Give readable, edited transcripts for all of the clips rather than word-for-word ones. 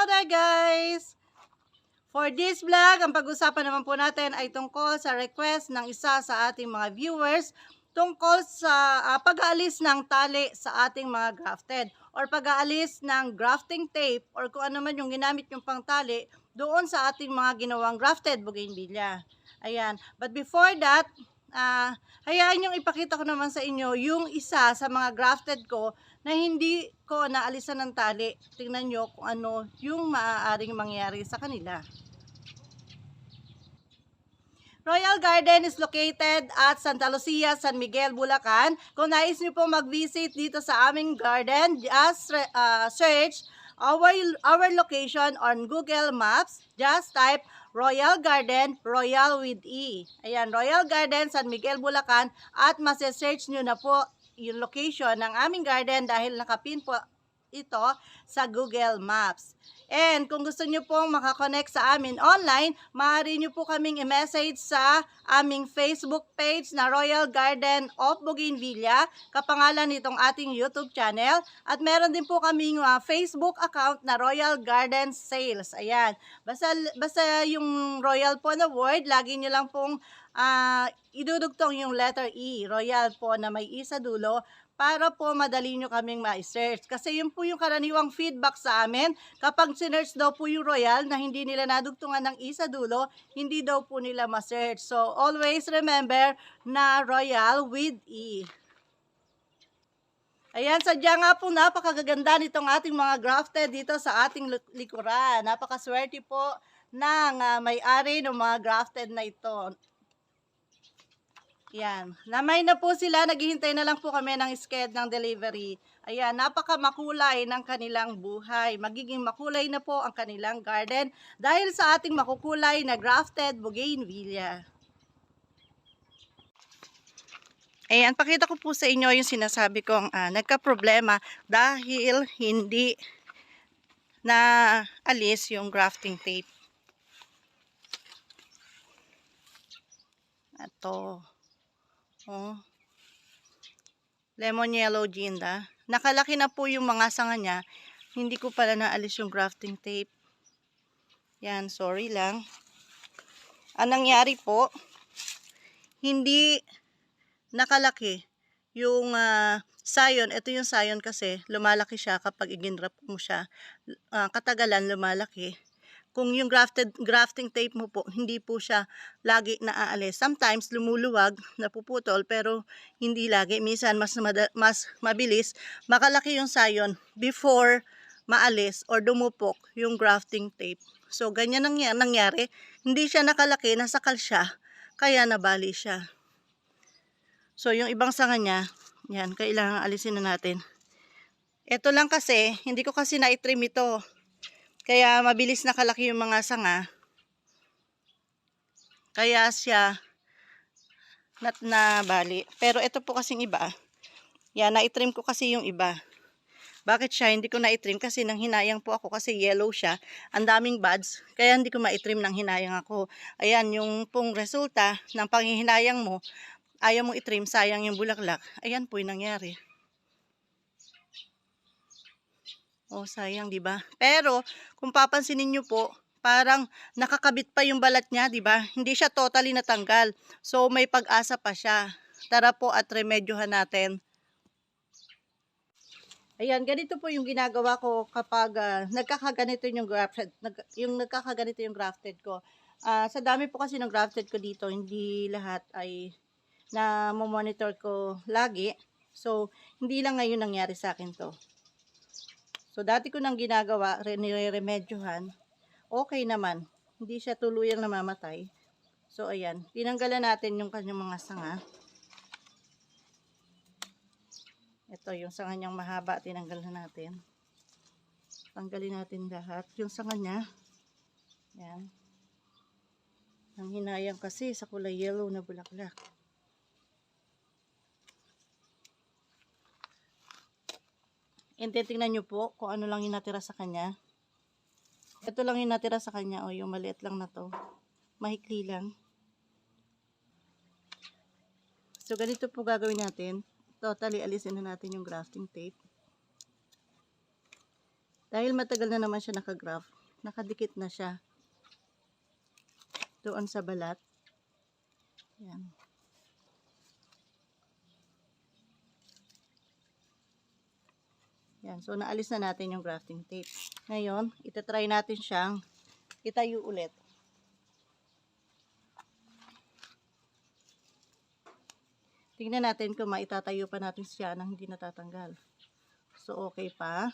there guys! For this vlog, ang pag-usapan naman po natin ay tungkol sa request ng isa sa ating mga viewers tungkol sa pag-aalis ng tali sa ating mga grafted or pag-aalis ng grafting tape or kung ano man yung ginamit yung pang tali doon sa ating mga ginawang grafted bougainvillea. Ayan. But before that, hayaan yung ipakita ko naman sa inyo yung isa sa mga grafted ko na hindi ko naalisan ng tali. Tingnan nyo kung ano yung maaaring mangyari sa kanila. Royal Garden is located at Santa Lucia, San Miguel, Bulacan. Kung nais nyo po mag-visit dito sa aming garden, just search our location on Google Maps. Just type Royal Garden, Royal with E. Ayan, Royal Garden, San Miguel, Bulacan. At mase-search nyo na po yung location ng aming garden dahil nakapin po ito sa Google Maps. And kung gusto nyo pong makakonect sa amin online, maaari nyo po kaming i-message sa aming Facebook page na Royal Garden of Bougainvillea, kapangalan nitong ating YouTube channel. At meron din po kaming Facebook account na Royal Garden Sales. Ayan. Basta yung Royal po na word, lagi nyo lang pong idudugtong yung letter E, Royal po na may E sa dulo, para po madali nyo kaming ma-search. Kasi yun po yung karaniwang feedback sa amin. Kapag sinearch daw po yung Royal na hindi nila nadugtungan ng E sa dulo, hindi daw po nila ma-search. So, always remember na Royal with E. Ayan, sadya nga po napakagaganda nitong ating mga grafted dito sa ating likuran. Napakaswerte po ng may-ari ng mga grafted na ito. Yan. Lamay na po sila. Naghihintay na lang po kami ng schedule ng delivery. Ayan. Napaka makulay ng kanilang buhay. Magiging makulay na po ang kanilang garden dahil sa ating makukulay na grafted bougainvillea. Ayan. Pakita ko po sa inyo yung sinasabi kong nagka-problema dahil hindi na alis yung grafting tape. Ito. Oh. Lemon yellow ginda. Nakalaki na po yung mga sanga niya. Hindi ko pala naalis yung grafting tape. Yan, sorry lang. Ang nangyari po, hindi nakalaki yung sayon. Ito yung sayon kasi lumalaki siya kapag i-ginrap mo siya. Katagalan lumalaki. Kung yung grafting tape mo po, hindi po siya lagi naaalis. Sometimes lumuluwag, napuputol, pero hindi lagi. Minsan mas mabilis makalaki yung sayon before maalis or dumupok yung grafting tape. So ganyan nangyari. Hindi siya nakalaki, nasakal siya, kaya nabali siya. So yung ibang sanga niya, yan, kailangan alisin na natin. Ito lang kasi, hindi ko kasi na-trim ito. Kaya mabilis nakalaki yung mga sanga. Kaya siya nabali. Pero ito po kasing iba. Yan, na-trim ko kasi yung iba. Bakit siya? Hindi ko na-trim kasi nang hinayang po ako kasi yellow siya. Ang daming buds. Kaya hindi ko ma-trim nang hinayang ako. Ayan, yung pong resulta ng panghihinayang mo, ayaw mong i-trim, sayang yung bulaklak. Ayan po yung nangyari. Oh, sayang, 'di ba? Pero kung papansinin niyo po, parang nakakabit pa yung balat niya, 'di ba? Hindi siya totally natanggal. So may pag-asa pa siya. Tara po at remedyohan natin. Ayan, ganito po yung ginagawa ko kapag nagkakaganito yung grafted ko. Sa dami po kasi ng grafted ko dito, hindi lahat ay na monitor ko lagi. So, hindi lang ngayon nangyari sa akin to. So, dati ko nang ginagawa, nire-remedyohan, okay naman. Hindi siya tuluyang namamatay. So, ayan. Tinanggalan natin yung kanyang mga sanga. Ito, yung sanga niyang mahaba, tinanggalan natin. Tanggalin natin lahat. Yung sanga niya, ayan. Ang hinayang kasi sa kulay yellow na bulaklak. And tingnan nyo po kung ano lang yung natira sa kanya. Ito lang yung natira sa kanya. O, yung maliit lang na to. Mahikli lang. So, ganito po gagawin natin. Totally alisin na natin yung grafting tape. Dahil matagal na naman siya nakagraft, nakadikit na siya doon sa balat. Yan. Yan. So, naalis na natin yung grafting tape. Ngayon, itatry natin siyang itayo ulit. Tingnan natin kung maitatayo pa natin siya nang hindi natatanggal. So, okay pa.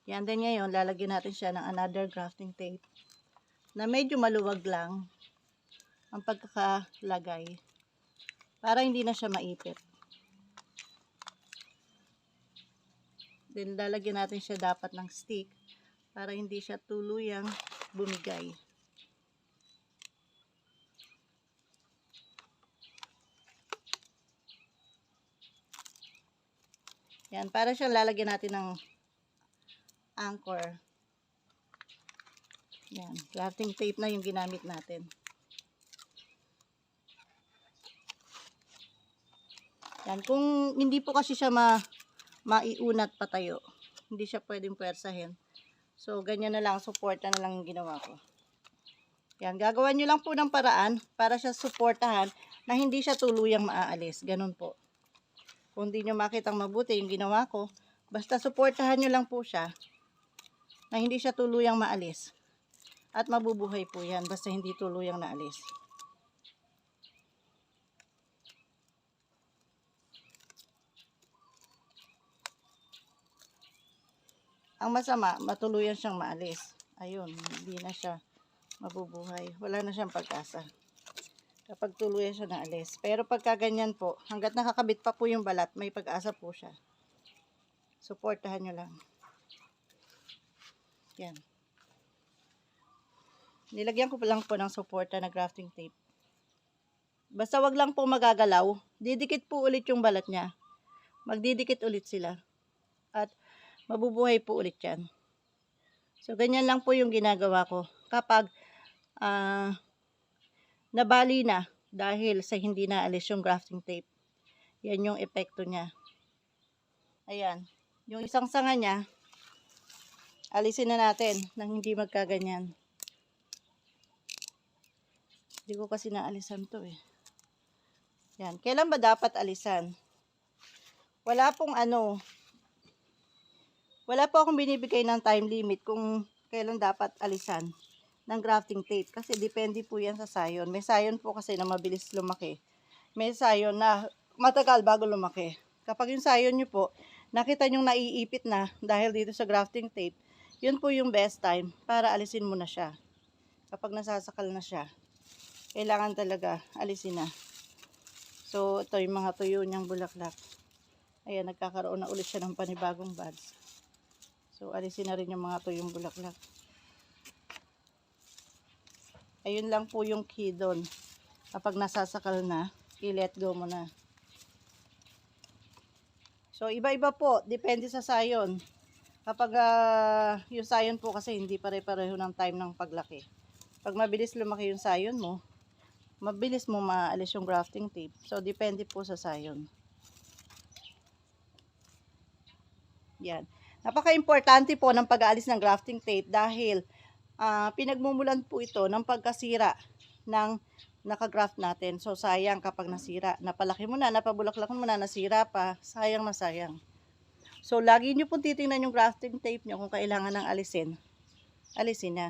Yan din ngayon, lalagyan natin siya ng another grafting tape na medyo maluwag lang ang pagkakalagay para hindi na siya maipit. Then, lalagyan natin siya dapat ng stick para hindi siya tuluyang bumigay. Yan, para siyang lalagyan natin ng anchor. Yan, grafting tape na yung ginamit natin. Yan, kung hindi po kasi siya maiunat patayo, hindi siya pwedeng puwersahin. So, ganyan na lang, suporta na lang yung ginawa ko. Yan, gagawan nyo lang po ng paraan para siya suportahan na hindi siya tuluyang maaalis. Ganun po. Kung hindi nyo makitang mabuti yung ginawa ko, basta suportahan nyo lang po siya na hindi siya tuluyang maalis. At mabubuhay po yan basta hindi tuluyang naalis. Ang masama, matuluyan siyang maalis. Ayun, hindi na siya mabubuhay. Wala na siyang pag-asa kapag tuluyan siya naalis. Pero pagka ganyan po, hanggat nakakabit pa po yung balat, may pag-asa po siya. Suportahan nyo lang. Yan. Nilagyan ko pa lang po ng suporta na grafting tape. Basta wag lang po magagalaw. Didikit po ulit yung balat niya. Magdidikit ulit sila. At mabubuhay po ulit yan. So, ganyan lang po yung ginagawa ko. Kapag nabali na dahil sa hindi naalis yung grafting tape. Yan yung epekto niya. Ayan. Yung isang sanga niya, alisin na natin nang hindi magkaganyan. Hindi ko kasi naalisan to eh. Yan. Kailan ba dapat alisan? Wala po akong binibigay ng time limit kung kailan dapat alisan ng grafting tape. Kasi depende po yan sa sayon. May sayon po kasi na mabilis lumaki. May sayon na matagal bago lumaki. Kapag yung sayon nyo po, nakita nyo naiipit na dahil dito sa grafting tape, yun po yung best time para alisin mo na siya. Kapag nasasakal na siya, kailangan talaga alisin na. So, ito yung mga tuyo niyang bulaklak. Ayan, nagkakaroon na ulit siya ng panibagong buds. So, alisin na rin yung mga tuyong bulaklak. Ayun lang po yung key doon. Kapag nasasakal na, i-let go mo na. So, iba-iba po. Depende sa sayon. Kapag yung sayon po kasi hindi pare-pareho ng time ng paglaki. Pag mabilis lumaki yung sayon mo, mabilis mo maalis yung grafting tape. So, depende po sa sayon. Yan. Napaka-importante po ng pag-aalis ng grafting tape dahil pinagmumulan po ito ng pagkasira ng nakagraft natin. So, sayang kapag nasira. Napalaki mo na, napabulaklak mo na, nasira pa. Sayang na sayang. So, lagi nyo pong titingnan yung grafting tape nyo kung kailangan ng alisin. Alisin na.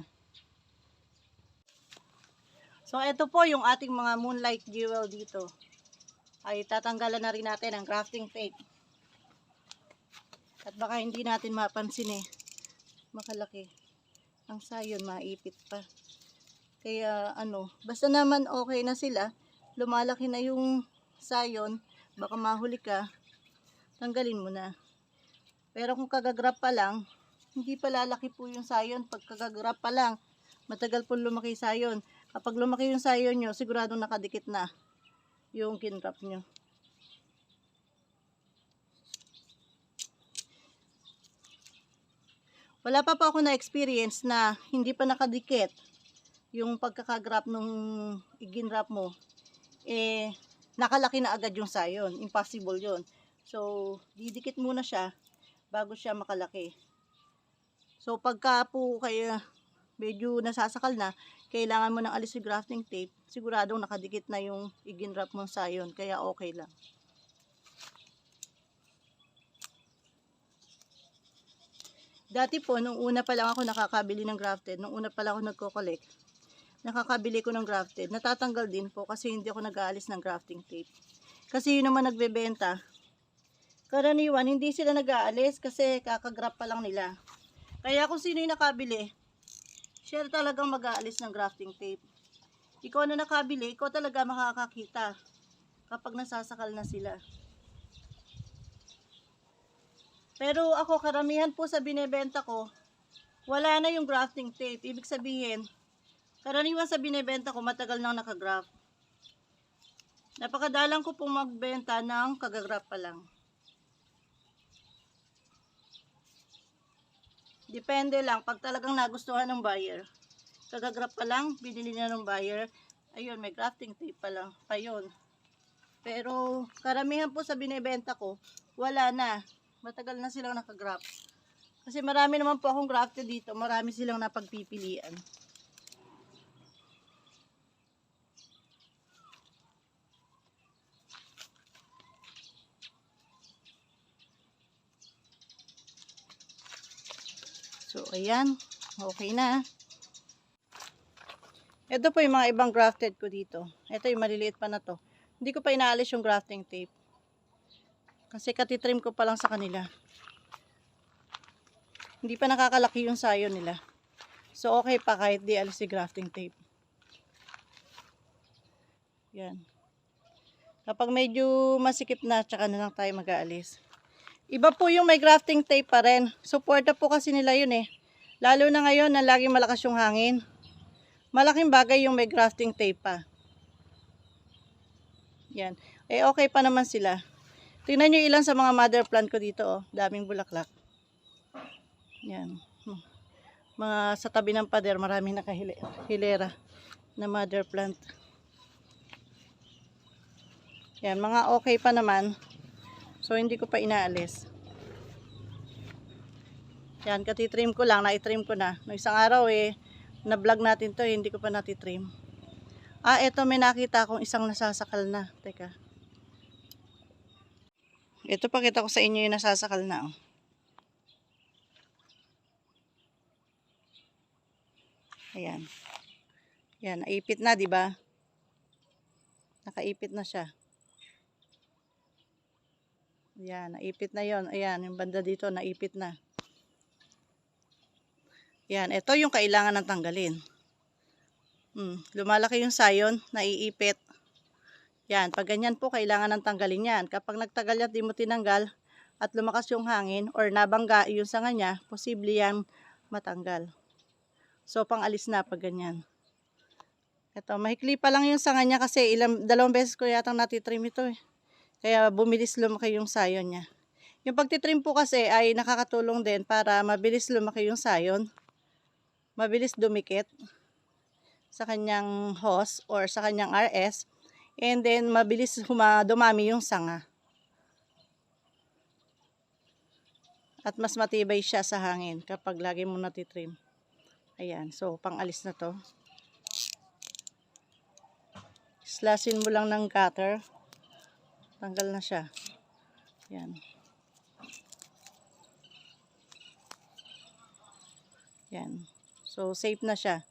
So, ito po yung ating mga moonlight jewel dito. Ay, tatanggalan na rin natin ang grafting tape. At baka hindi natin mapansin eh. Makalaki. Ang sayon, maipit pa. Kaya, basta naman okay na sila. Lumalaki na yung sayon. Baka mahuli ka. Tanggalin mo na. Pero kung kagagrap pa lang, hindi pa lalaki po yung sayon. Pag kagagrap pa lang, matagal po lumaki sayon. Kapag lumaki yung sayon nyo, siguradong nakadikit na yung kinrap nyo. Wala pa ako na-experience na hindi pa nakadikit yung pagkakagrap nung iginrap mo. Nakalaki na agad yung sayon. Impossible yun. So, didikit muna siya bago siya makalaki. So pagka po kayo medyo nasasakal na, kailangan mo ng alis grafting tape, siguradong nakadikit na yung iginrap mong sayon, kaya okay lang. Dati po, nung una pa lang ako nakakabili ng grafted, nung una pa lang ako nagko-collect, nakakabili ko ng grafted, natatanggal din po kasi hindi ako nag-aalis ng grafting tape. Kasi yun naman nagbebenta, karaniwan hindi sila nag-aalis kasi kakagrap pa lang nila. Kaya kung sino yung nakabili, siya talagang mag-aalis ng grafting tape. Ikaw na nakabili, ikaw talaga makakakita kapag nasasakal na sila. Pero ako, karamihan po sa binebenta ko, wala na yung grafting tape. Ibig sabihin, karaniwan sa binebenta ko, matagal nang nakagraph. Napakadalang ko pong magbenta ng kagagraph pa lang. Depende lang, pag talagang nagustuhan ng buyer, kagagraph pa lang, binili niya ng buyer, ayun, may grafting tape pa lang, pa yun. Pero karamihan po sa binebenta ko, wala na. Matagal na silang nakagraph. Kasi marami naman po akong grafted dito. Marami silang napagpipilian. So, ayan. Okay na. Ito po yung mga ibang grafted ko dito. Ito yung maliliit pa na to. Hindi ko pa inaalis yung grafting tape. Kasi katitrim ko pa lang sa kanila. Hindi pa nakakalaki yung sayo nila. So, okay pa kahit di alis si grafting tape. Yan. Kapag medyo masikip na, tsaka na lang tayo mag-aalis. Iba po yung may grafting tape pa rin. Suporta po kasi nila yun eh. Lalo na ngayon na laging malakas yung hangin. Malaking bagay yung may grafting tape pa. Yan. Eh okay pa naman sila. Tingnan nyo ilan sa mga mother plant ko dito oh. Daming bulaklak. Yan. Mga sa tabi ng pader, maraming nakahilera na mother plant. Yan, mga okay pa naman. So, hindi ko pa inaalis. Yan, katitrim ko lang. Naitrim ko na. No, isang araw eh, na-vlog natin to, hindi ko pa natitrim. Ah, eto may nakita akong isang nasasakal na. Teka. Ito pakita ko sa inyo yung nasasakal na. Oh. Ayan. Yan, naipit na, di ba? Nakaipit na siya. Ayan, naipit na yon. Ayan, yung banda dito, naipit na. Yan, ito yung kailangan ng tanggalin. Lumalaki yung sayon, naiipit. Yan, pag ganyan po, kailangan ng tanggalin yan. Kapag nagtagal yan, di mo tinanggal, at lumakas yung hangin, or nabangga yung sanga niya, posible yan matanggal. So, pang-alis na pag ganyan. Ito, mahikli pa lang yung sanga niya kasi dalawang beses ko yatang natitrim ito eh. Kaya bumilis lumaki yung sayon niya. Yung pagtitrim po kasi ay nakakatulong din para mabilis lumaki yung sayon. Mabilis dumikit sa kanyang hose or sa kanyang RS. And then mabilis dumami yung sanga. At mas matibay siya sa hangin kapag lagi mo natitrim. Ayan, so pang-alis na to. Slashin mo lang ng cutter. Tanggal na siya. Yan. Yan. So, safe na siya.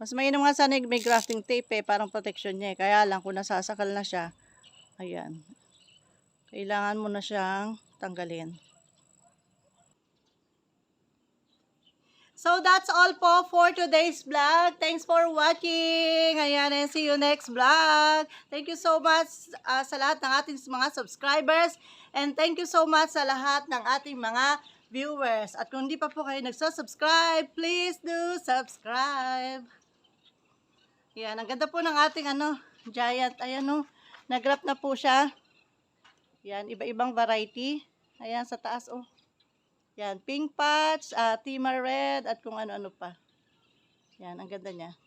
Mas mainam nga sana may grafting tape eh, parang protection niya eh. Kaya lang, kung nasasakal na siya, ayan. Kailangan mo na siyang tanggalin. So, that's all po for today's vlog. Thanks for watching. Ayan, and see you next vlog. Thank you so much sa lahat ng ating mga subscribers. And thank you so much sa lahat ng ating mga viewers. At kung hindi pa po kayo nagsusubscribe, please do subscribe. Ayan, ang ganda po ng ating giant. Ayan o, nag-wrap na po siya. Ayan, iba-ibang variety. Ayan, sa taas o. Yan, pink patch, Timar red, at kung ano-ano pa. Yan, ang ganda niya.